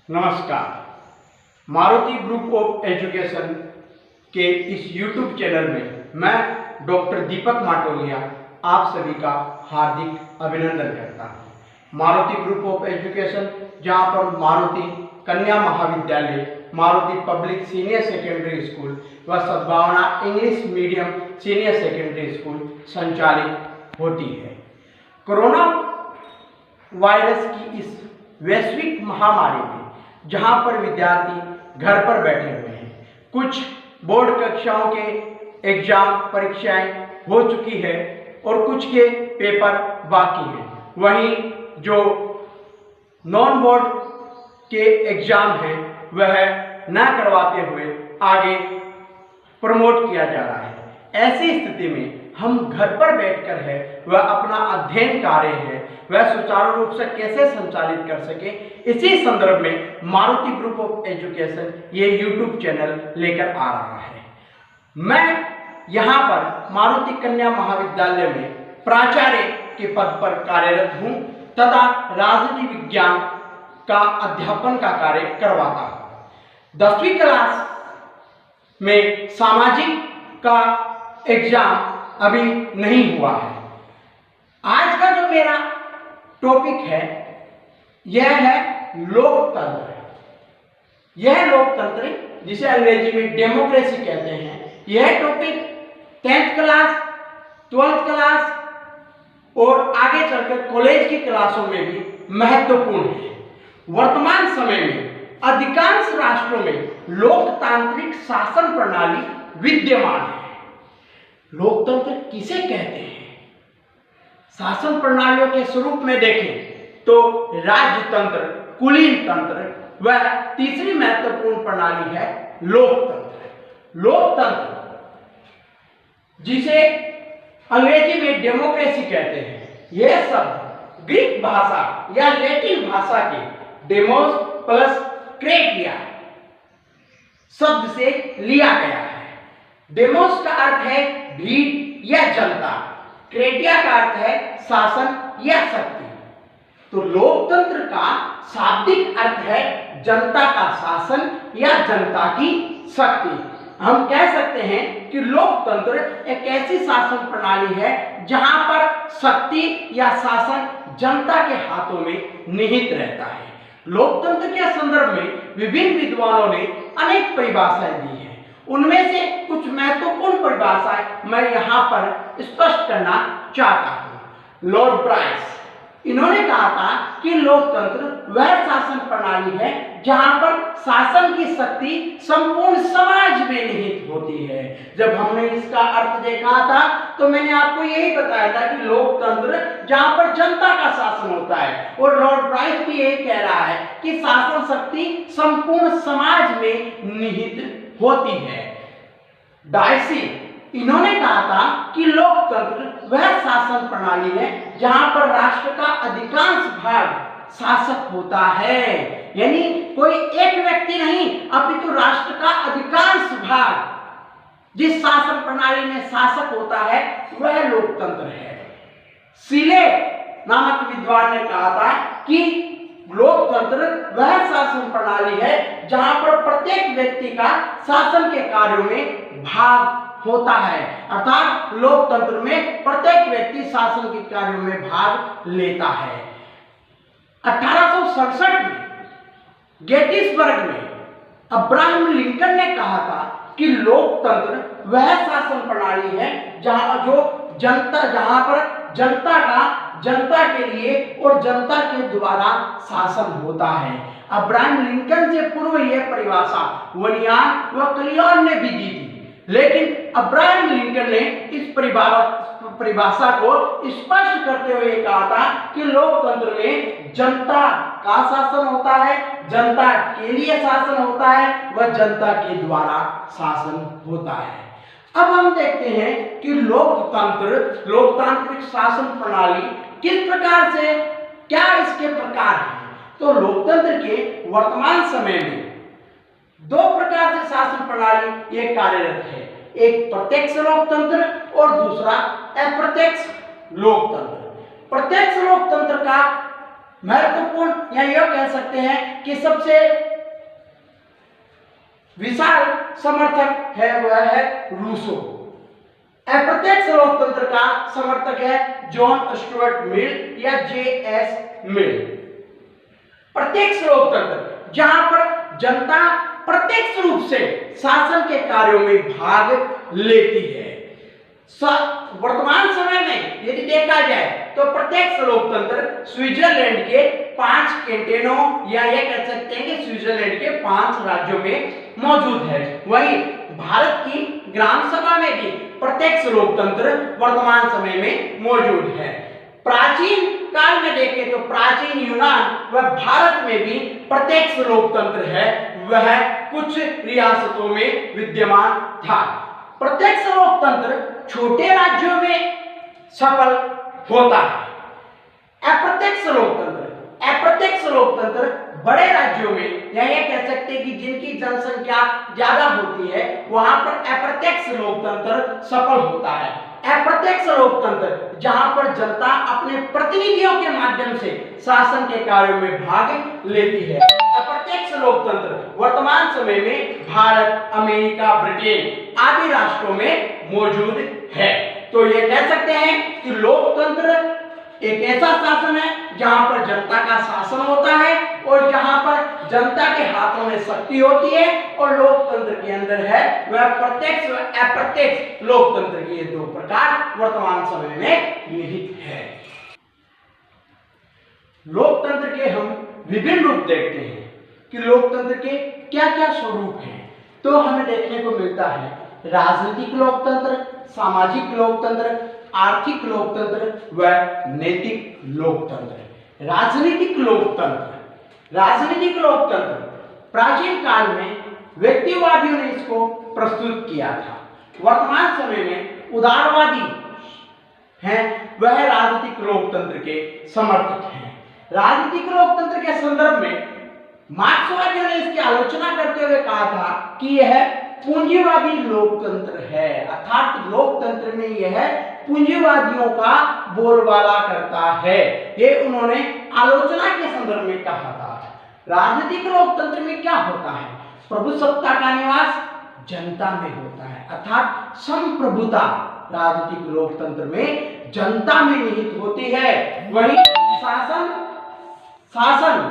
नमस्कार। Maruti group of education के इस YouTube चैनल में मैं डॉक्टर दीपक माटोलिया आप सभी का हार्दिक अभिनंदन करता हूँ। मारुति ग्रुप ऑफ एजुकेशन, जहाँ पर मारुति कन्या महाविद्यालय, Maruti public senior secondary school व सद्भावना English medium senior secondary school संचालित होती है। कोरोना वायरस की इस वैश्विक महामारी में जहां पर विद्यार्थी घर पर बैठे हुए हैं, कुछ बोर्ड कक्षाओं के एग्जाम परीक्षाएं हो चुकी है और कुछ के पेपर बाकी हैं। वहीं जो नॉन बोर्ड के एग्जाम हैं वह न करवाते हुए आगे प्रमोट किया जा रहा है। ऐसी स्थिति में हम घर पर बैठकर है वह अपना अध्ययन कार्य है वह सुचारू रूप से कैसे संचालित कर सके, इसी संदर्भ में मारुति ग्रुप ऑफ एजुकेशन ये YouTube चैनल लेकर आ रहा है। मैं यहाँ पर मारुति कन्या महाविद्यालय में प्राचार्य के पद पर कार्यरत हूँ तथा राजनीति विज्ञान का अध्यापन का कार्य करवाता हूँ। 10वीं क्लास में सामाजिक का एग्जाम अभी नहीं हुआ है। आज का जो मेरा टॉपिक है यह है लोकतंत्र। यह लोकतंत्र जिसे अंग्रेजी में डेमोक्रेसी कहते हैं, यह topic 10th class, 12th class और आगे चलकर कॉलेज की क्लासों में भी महत्वपूर्ण है। वर्तमान समय में अधिकांश राष्ट्रों में लोकतांत्रिक शासन प्रणाली विद्यमान है। लोकतंत्र किसे कहते हैं? शासन प्रणालियों के स्वरूप में देखें तो राजतंत्र, कुलीन तंत्र व तीसरी महत्वपूर्ण प्रणाली है लोकतंत्र। लोकतंत्र जिसे अंग्रेजी में डेमोक्रेसी कहते हैं, यह शब्द ग्रीक भाषा या लैटिन भाषा के डेमोस प्लस क्रेटिया शब्द से लिया गया है। डेमोस का अर्थ है भीड़ या जनता, क्रेटिया का अर्थ है शासन या शक्ति। तो लोकतंत्र का शाब्दिक अर्थ है जनता का शासन या जनता की शक्ति। हम कह सकते हैं कि लोकतंत्र एक ऐसी शासन प्रणाली है जहां पर शक्ति या शासन जनता के हाथों में निहित रहता है। लोकतंत्र के संदर्भ में विभिन्न विद्वानों ने अनेक परिभाषाएं दी हैं। उनमें से कुछ महत्वपूर्ण परिभाषाएं मैं यहाँ पर स्पष्ट करना चाहता हूँ। लॉर्ड ब्राइस, इन्होंने कहा था कि लोकतंत्र वह शासन प्रणाली है जहां पर शासन की शक्ति संपूर्ण समाज में निहित होती है। जब हमने इसका अर्थ देखा था तो मैंने आपको यही बताया था कि लोकतंत्र जहां पर जनता का शासन होता है, और लॉर्ड ब्राइस भी यही कह रहा है कि शासन शक्ति संपूर्ण समाज में निहित होती है। डायसी, इन्होंने कहा था कि लोकतंत्र वह शासन प्रणाली है जहां पर राष्ट्र का अधिकांश भाग शासक होता है, यानी कोई एक व्यक्ति नहीं अपितु राष्ट्र का अधिकांश भाग जिस शासन प्रणाली में शासक होता है वह लोकतंत्र है। सीले नामक विद्वान ने कहा था कि लोकतंत्र वह शासन प्रणाली है जहां पर प्रत्येक व्यक्ति का शासन के कार्यों में भाग होता है, अर्थात लोकतंत्र में प्रत्येक व्यक्ति शासन के कार्यों में भाग लेता है। 1867 में गेटिसबर्ग में अब्राहम लिंकन ने कहा था कि लोकतंत्र वह शासन प्रणाली है जहां पर जनता का जनता के लिए और जनता के द्वारा शासन होता है। अब्राहम लिंकन से पूर्व यह परिभाषा वनियान व क्लियन ने भी दी थी, लेकिन अब्राहम लिंकन ने इस परिभाषा को स्पष्ट करते हुए कहा था कि लोकतंत्र में जनता का शासन होता है, जनता के लिए शासन होता है व जनता के द्वारा शासन होता है। अब हम देखते हैं कि लोकतांत्रिक शासन प्रणाली किस प्रकार से, क्या इसके प्रकार हैं। तो लोकतंत्र के वर्तमान समय में दो प्रकार से शासन प्रणाली ये कार्यरत है, एक प्रत्यक्ष लोकतंत्र और दूसरा अप्रत्यक्ष लोकतंत्र। प्रत्यक्ष लोकतंत्र का महत्वपूर्ण या यह कह सकते हैं कि सबसे विशाल समर्थक है वह है रूसो। अप्रत्यक्ष लोकतंत्र का समर्थक है जॉन स्टुअर्ट मिल या जे.एस. मिल। प्रत्यक्ष लोकतंत्र, जहां पर जनता प्रत्यक्ष रूप से शासन के कार्यों में भाग लेती है। वर्तमान समय में यदि देखा जाए तो प्रत्यक्ष लोकतंत्र स्विट्जरलैंड के 5 कैंटोनों या ये कह सकते हैं कि स्विट्जरलैंड के 5 राज्यों में मौजूद है। वहीं भारत की ग्राम सभा में भी प्रत्यक्ष लोकतंत्र वर्तमान समय में मौजूद है। प्राचीन काल में देखें तो प्राचीन यूनान व भारत में भी प्रत्यक्ष लोकतंत्र है, वह कुछ रियासतों में विद्यमान था। प्रत्यक्ष लोकतंत्र छोटे राज्यों में सफल होता है। अप्रत्यक्ष लोकतंत्र बड़े राज्यों में या ये कह सकते हैं कि जिनकी जनसंख्या ज्यादा होती है वहां पर अप्रत्यक्ष लोकतंत्र सफल होता है। अप्रत्यक्ष लोकतंत्र जहां पर जनता अपने प्रतिनिधियों के माध्यम से शासन के कार्यों में भाग लेती है। अप्रत्यक्ष लोकतंत्र वर्तमान समय में भारत, अमेरिका, ब्रिटेन आदि राष्ट्रों में मौजूद है। तो ये कह सकते हैं कि लोकतंत्र एक ऐसा शासन है जहां पर जनता का शासन होता है और जहां पर जनता के हाथों में शक्ति होती है, और लोकतंत्र के अंदर है वह प्रत्यक्ष व अप्रत्यक्ष लोकतंत्र के ये 2 प्रकार वर्तमान समय में निहित है। लोकतंत्र के हम विभिन्न रूप देखते हैं कि लोकतंत्र के क्या क्या स्वरूप हैं। तो हमें देखने को मिलता है राजनीतिक लोकतंत्र, सामाजिक लोकतंत्र, आर्थिक लोकतंत्र व नैतिक लोकतंत्र। राजनीतिक लोकतंत्र प्राचीन काल में व्यक्तिवादियों ने इसको प्रस्तुत किया था। वर्तमान समय में उदारवादी हैं, वह राजनीतिक लोकतंत्र के समर्थक हैं। राजनीतिक लोकतंत्र के संदर्भ में मार्क्सवादियों ने इसकी आलोचना करते हुए कहा था कि यह पूंजीवादी लोकतंत्र है, अर्थात लोकतंत्र में यह पूंजीवादियों का बोलबाला करता है। ये उन्होंने आलोचना के संदर्भ में कहा था। राजनीतिक लोकतंत्र में क्या होता है? प्रभुसत्ता का निवास जनता में होता है, अर्थात संप्रभुता राजनीतिक लोकतंत्र में जनता में निहित होती है। वहीं शासन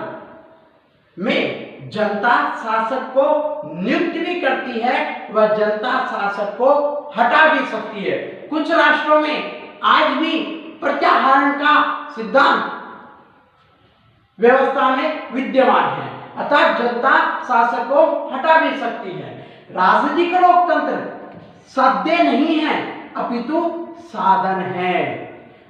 में जनता शासक को नियुक्त भी करती है, वह जनता शासक को हटा भी सकती है। कुछ राष्ट्रों में आज भी प्रत्याहरण का सिद्धांत व्यवस्था में विद्यमान है, अर्थात जनता शासक को हटा भी सकती है। राजनीतिक लोकतंत्र साध्य नहीं है अपितु साधन है,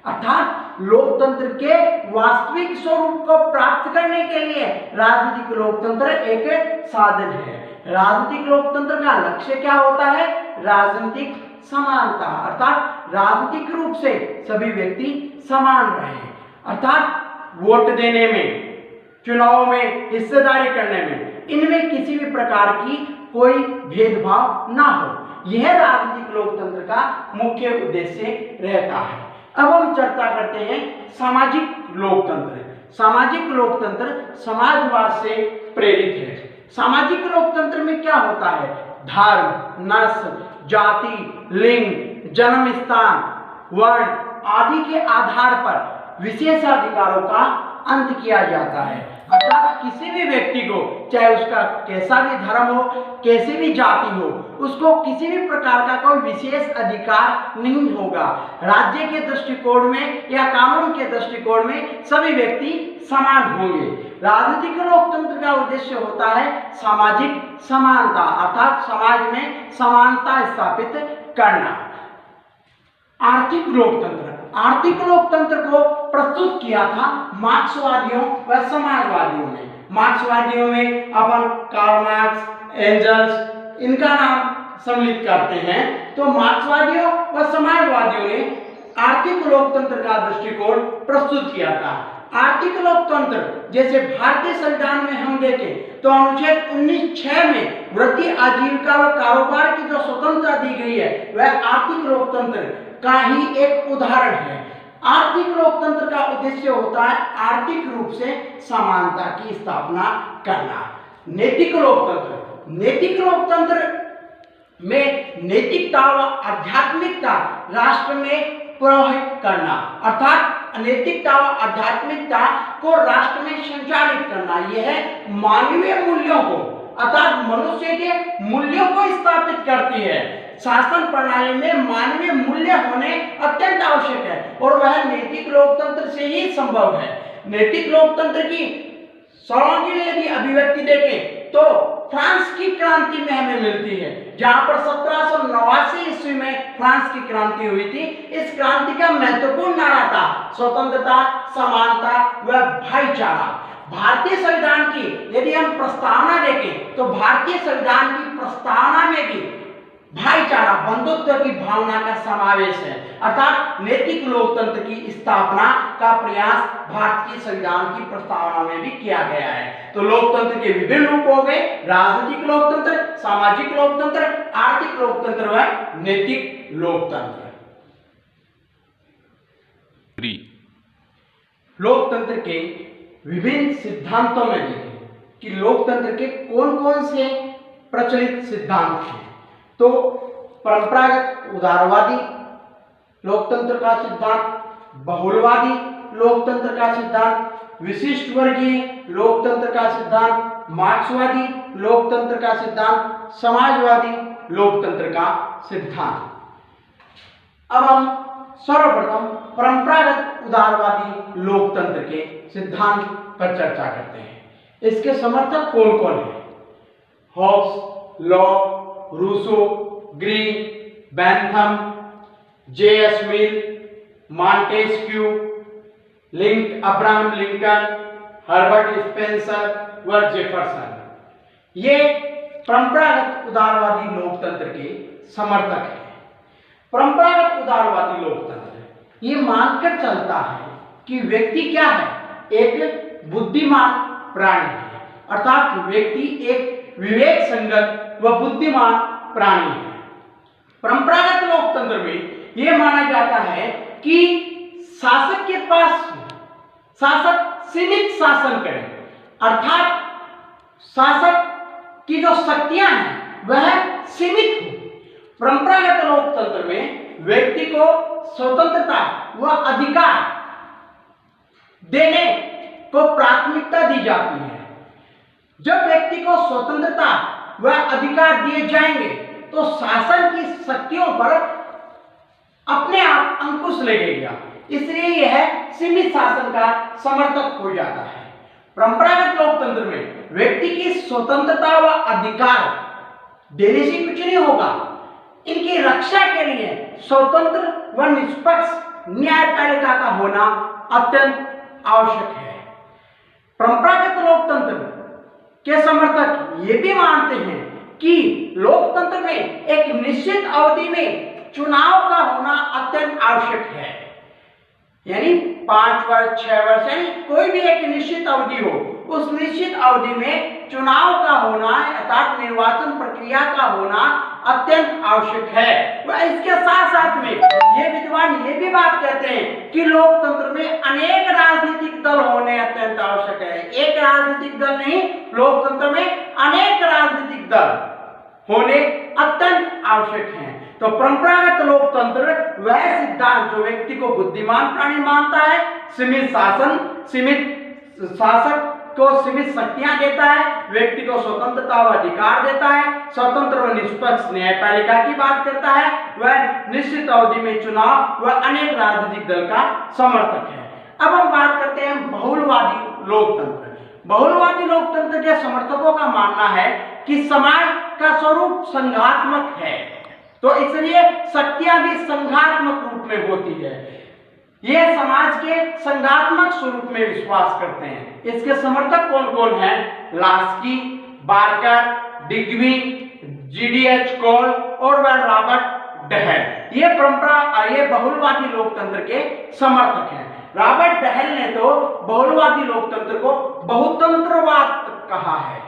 अर्थात लोकतंत्र के वास्तविक स्वरूप को प्राप्त करने के लिए राजनीतिक लोकतंत्र एक साधन है। राजनीतिक लोकतंत्र का लक्ष्य क्या होता है? राजनीतिक समानता, अर्थात राजनीतिक रूप से सभी व्यक्ति समान रहे, अर्थात वोट देने में, चुनाव में हिस्सेदारी करने में, इनमें किसी भी प्रकार की कोई भेदभाव ना हो। यह राजनीतिक लोकतंत्र का मुख्य उद्देश्य रहता है। अब हम चर्चा करते हैं सामाजिक लोकतंत्र। सामाजिक लोकतंत्र समाजवाद से प्रेरित है। सामाजिक लोकतंत्र में क्या होता है? धर्म, नस्ल, जाति, लिंग, जन्म स्थान, वर्ण आदि के आधार पर विशेषाधिकारों का अंत किया जाता है, अर्थात किसी भी व्यक्ति को, चाहे उसका कैसा भी धर्म हो, कैसी भी जाति हो, उसको किसी भी प्रकार का कोई विशेष अधिकार नहीं होगा। राज्य के दृष्टिकोण में या कानून के दृष्टिकोण में सभी व्यक्ति समान होंगे। राजनीतिक लोकतंत्र का उद्देश्य होता है सामाजिक समानता, अर्थात समाज में समानता स्थापित करना। आर्थिक लोकतंत्र, आर्थिक लोकतंत्र को प्रस्तुत किया था मार्क्सवादियों व समाजवादियों ने। मार्क्सवादियों में अपन कार्ल मार्क्स, एंजल्स, इनका नाम सम्मिलित करते हैं। तो मार्क्सवादियों व समाजवादियों ने आर्थिक लोकतंत्र का दृष्टिकोण प्रस्तुत किया था। आर्थिक लोकतंत्र जैसे भारतीय संविधान में हम देखें तो अनुच्छेद 19(6) में वृत्ति, आजीविका व कारोबार की जो स्वतंत्रता दी गई है वह आर्थिक लोकतंत्र का ही एक उदाहरण है। आर्थिक लोकतंत्र का उद्देश्य होता है आर्थिक रूप से समानता की स्थापना करना। नैतिक लोकतंत्र, नैतिक लोकतंत्र में नैतिकता व आध्यात्मिकता राष्ट्र में प्रवाहित करना, अर्थात नैतिकता व आध्यात्मिकता को राष्ट्र में संचालित करना। यह मानवीय मूल्यों को अर्थात मनुष्य के मूल्यों को स्थापित करती है। शासन प्रणाली में मानवीय मूल्य होने अत्यंत आवश्यक है और वह नैतिक लोकतंत्र से ही संभव है। नैतिक लोकतंत्र की सर्वांगीण यदि अभिव्यक्ति देखें तो फ्रांस की क्रांति में हमें मिलती है, जहां पर 1789 ईस्वी में फ्रांस की क्रांति हुई थी। इस क्रांति का महत्वपूर्ण नारा था स्वतंत्रता, समानता व भाईचारा। भारतीय संविधान की यदि हम प्रस्तावना देखें तो भारतीय संविधान की प्रस्तावना में भी भाईचारा, बंधुत्व की भावना का समावेश है, अर्थात नैतिक लोकतंत्र की स्थापना का प्रयास भारतीय संविधान की प्रस्तावना में भी किया गया है। तो लोकतंत्र के विभिन्न रूप हो गए, राजनीतिक लोकतंत्र, सामाजिक लोकतंत्र, आर्थिक लोकतंत्र व नैतिक लोकतंत्र। लोकतंत्र के विभिन्न सिद्धांतों में देखें कि लोकतंत्र के कौन कौन से प्रचलित सिद्धांत हैं। तो परंपरागत उदारवादी लोकतंत्र का सिद्धांत, बहुलवादी लोकतंत्र का सिद्धांत, विशिष्ट वर्गीय लोकतंत्र का सिद्धांत, मार्क्सवादी लोकतंत्र का सिद्धांत, समाजवादी लोकतंत्र का सिद्धांत। अब हम सर्वप्रथम परंपरागत उदारवादी लोकतंत्र के सिद्धांत पर चर्चा करते हैं। इसके समर्थक कौन कौन हैं? Hobbes, Locke, Rousseau, Green, Bentham, J S. Mill, Montesquieu, Abraham Lincoln, Herbert Spencer व जेफरसन। ये परंपरागत उदारवादी लोकतंत्र के समर्थक हैं। परंपरागत उदारवादी लोकतंत्र ये मानकर चलता है कि व्यक्ति क्या है? एक बुद्धिमान प्राणी है, अर्थात व्यक्ति एक विवेक संगत व बुद्धिमान प्राणी है। परंपरागत लोकतंत्र में यह माना जाता है कि शासक के पास शासक सीमित शासन करे, अर्थात शासक की जो शक्तियां हैं वह सीमित हो। परंपरागत लोकतंत्र में व्यक्ति को स्वतंत्रता व अधिकार देने को प्राथमिकता दी जाती है। जब व्यक्ति को स्वतंत्रता व अधिकार दिए जाएंगे तो शासन की शक्तियों पर अपने आप अंकुश लगेगा, इसलिए यह सीमित शासन का समर्थक हो जाता है। परंपरागत लोकतंत्र में व्यक्ति की स्वतंत्रता व अधिकार देने से कुछ नहीं होगा, इनकी रक्षा के लिए स्वतंत्र व निष्पक्ष न्यायपालिका का होना अत्यंत आवश्यक है। परंपरागत लोकतंत्र के समर्थक ये भी मानते हैं कि लोकतंत्र में एक निश्चित अवधि में चुनाव का होना अत्यंत आवश्यक है, यानी 5 वर्ष 6 वर्ष यानी कोई भी एक निश्चित अवधि हो, उस निश्चित अवधि में चुनाव का होना अर्थात निर्वाचन प्रक्रिया का होना अत्यंत आवश्यक है। वह इसके साथ साथ में ये विद्वान ये भी बात कहते हैं कि लोकतंत्र में अनेक राजनीतिक दल होने अत्यंत आवश्यक है। एक राजनीतिक दल नहीं, लोकतंत्र में अनेक राजनीतिक दल होने अत्यंत आवश्यक है। तो परंपरागत लोकतंत्र वह सिद्धांत जो व्यक्ति को बुद्धिमान प्राणी मानता है, सीमित शासक को सीमित शक्तियां देता है, व्यक्ति को स्वतंत्रता व अधिकार देता है, स्वतंत्र व निष्पक्ष न्यायपालिका की बात करता है, वह निश्चित अवधि में चुनाव व अनेक राजनीतिक दल का समर्थक है। अब हम बात करते हैं बहुलवादी लोकतंत्र। बहुलवादी लोकतंत्र के समर्थकों का मानना है कि समाज का स्वरूप संघात्मक है, तो इसलिए शक्तियां भी संघात्मक रूप में होती है। ये समाज के संघात्मक स्वरूप में विश्वास करते हैं। इसके समर्थक कौन कौन हैं? Laski, Barker, Digby, G D H. Cole और वह रॉबर्ट डहेल। ये बहुलवादी लोकतंत्र के समर्थक हैं। रॉबर्ट डहेल ने तो बहुलवादी लोकतंत्र को बहुतंत्रवाद कहा है।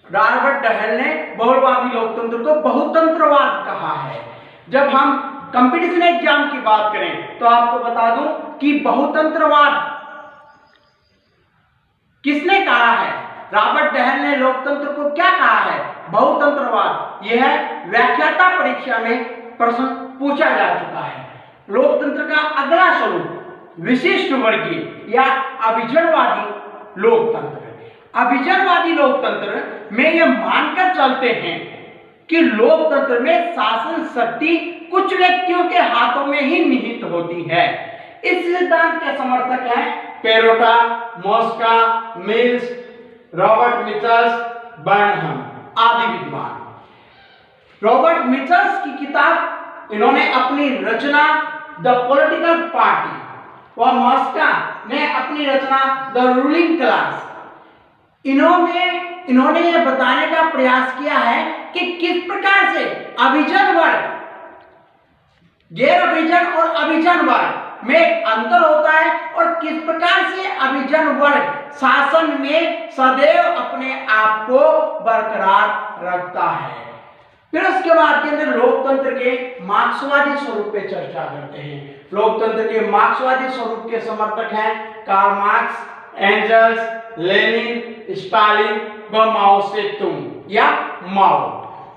रॉबर्ट डहेल ने बहुलवादी लोकतंत्र को बहुतंत्रवाद कहा है। जब हम कंपटीशन एग्जाम की बात करें तो आपको बता दूं कि बहुतंत्रवाद किसने कहा है? रॉबर्ट डहल ने लोकतंत्र को क्या कहा है? बहुतंत्रवाद। यह व्याख्याता परीक्षा में प्रश्न पूछा जा चुका है। लोकतंत्र का अगला स्वरूप विशिष्ट वर्गीय या अभिजनवादी लोकतंत्र। अभिजनवादी लोकतंत्र में यह मानकर चलते हैं कि लोकतंत्र में शासन शक्ति कुछ व्यक्तियों के हाथों में ही निहित होती है। इस सिद्धांत के समर्थक हैं पेरोटा, मोस्का, मिल्स, रॉबर्ट मिचल्स, बर्नहम आदि विद्वान। रॉबर्ट मिचल्स की किताब इन्होंने अपनी रचना द पॉलिटिकल पार्टी और मोस्का ने अपनी रचना द रूलिंग क्लास। इन्होंने यह बताने का प्रयास किया है कि किस प्रकार से अभिजन वर्ग, गैर अभिजन और अभिजन वर्ग में अंतर होता है और किस प्रकार से अभिजन वर्ग शासन में सदैव अपने आप को बरकरार रखता है। फिर उसके बाद के अंदर लोकतंत्र के मार्क्सवादी स्वरूप पे चर्चा करते हैं। लोकतंत्र के मार्क्सवादी स्वरूप के समर्थक हैं Karl Marx, Engels, Lenin, Stalin व माओ से तुंग या माओ।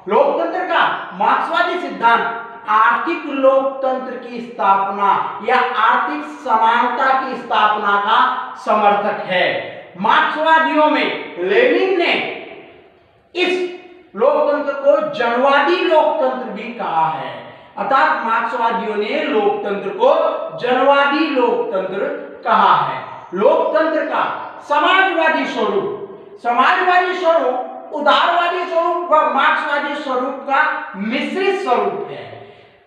लोकतंत्र का मार्क्सवादी सिद्धांत आर्थिक लोकतंत्र की स्थापना या आर्थिक समानता की स्थापना का समर्थक है। मार्क्सवादियों में लेनिन ने इस लोकतंत्र को जनवादी लोकतंत्र भी कहा है। अर्थात मार्क्सवादियों ने लोकतंत्र को जनवादी लोकतंत्र कहा है। लोकतंत्र का समाजवादी स्वरूप उदारवादी स्वरूप व मार्क्सवादी स्वरूप का मिश्रित स्वरूप है।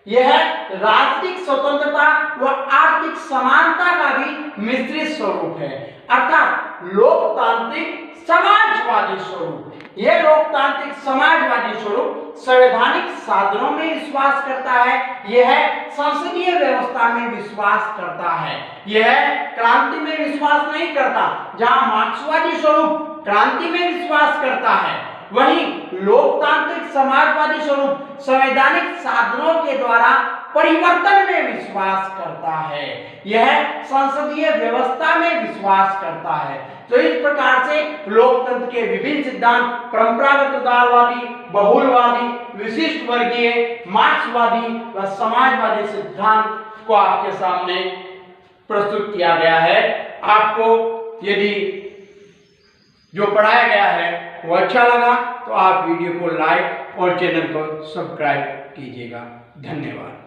यह राजनीतिक स्वतंत्रता व आर्थिक समानता का भी मिश्रित स्वरूप है, अर्थात लोकतांत्रिक समाजवादी स्वरूप। यह लोकतांत्रिक समाजवादी स्वरूप संवैधानिक साधनों में विश्वास करता है। यह संसदीय व्यवस्था में विश्वास करता है। यह क्रांति में विश्वास नहीं करता। जहां मार्क्सवादी स्वरूप क्रांति में विश्वास करता है, वहीं लोकतांत्रिक समाजवादी स्वरूप संवैधानिक साधनों के द्वारा परिवर्तन में विश्वास करता है। यह संसदीय व्यवस्था में विश्वास करता है। तो इस प्रकार से लोकतंत्र के विभिन्न सिद्धांत परंपरागत उदारवादी, बहुलवादी, विशिष्ट वर्गीय, मार्क्सवादी व समाजवादी सिद्धांत को आपके सामने प्रस्तुत किया गया है। आपको यदि जो पढ़ाया गया है वो अच्छा लगा तो आप वीडियो को लाइक और चैनल को सब्सक्राइब कीजिएगा। धन्यवाद।